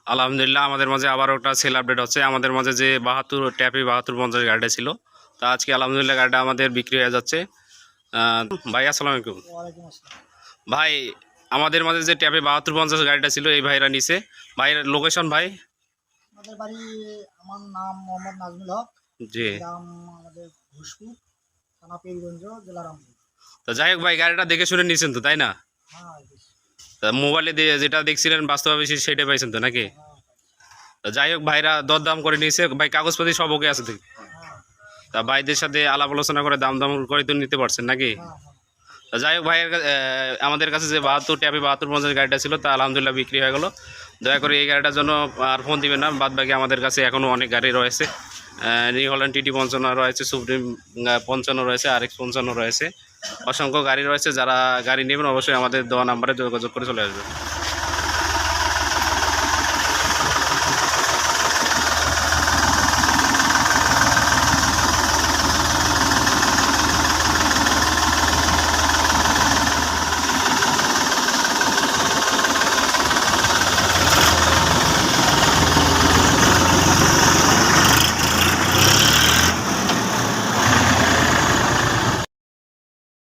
আলহামদুলিল্লাহ আমাদের মাঝে আবার একটা সেল আপডেট হচ্ছে। আমাদের মাঝে যে 72 ট্যাপি 7250 গাড়িটা ছিল, তা আজকে আলহামদুলিল্লাহ গাড়িটা আমাদের বিক্রি হয়ে যাচ্ছে। ভাই আসসালামু আলাইকুম। ওয়ালাইকুম আসসালাম। ভাই আমাদের মাঝে যে ট্যাপি 7250 গাড়িটা ছিল এই ভাইরা নিছে। ভাইয়ের লোকেশন ভাই? আমাদের বাড়ি, আমার নাম মোহাম্মদ নাজমুল হক। জি। গ্রাম আমাদের ঘুষপুর, থানা পীরগঞ্জ, জেলা রংপুর। তো যাই হোক ভাই, গাড়িটা দেখে শুনে নিয়েছেন তো, তাই না? হ্যাঁ, তা মোবাইলে যেটা দেখছিলেন বাস্তবে সেটাই পাইছেন তো নাকি? হ্যাঁ, তো যাই হোক ভাইরা দরদাম করে নিয়েছে। ভাই কাগজপাতি সব ওকে আছে তো? হ্যাঁ, তা ভাইদের সাথে আলাপ আলোচনা করে দাম দাম করে তো নিতে পারছেন নাকি? হ্যাঁ, তা যাই হোক ভাইয়ের আমাদের কাছে যে 72 ট্যাপি 7250 গাড়িটা ছিল তা আলহামদুলিল্লাহ বিক্রি হয়ে গেল। দয়া করে এই গাড়িটার জন্য আর ফোন দিবেন না, বাদ বাকি আমাদের কাছে এখনও অনেক গাড়ি রয়েছে। নিউ হল্যান্ড টিটি 55 রয়েছে, সুপ্রিম 55 রয়েছে, RX 55 রয়েছে, অসংখ্য গাড়ি রয়েছে। যারা গাড়ি নেবেন অবশ্যই আমাদের দেওয়া নাম্বারে যোগাযোগ করে চলে আসবেন।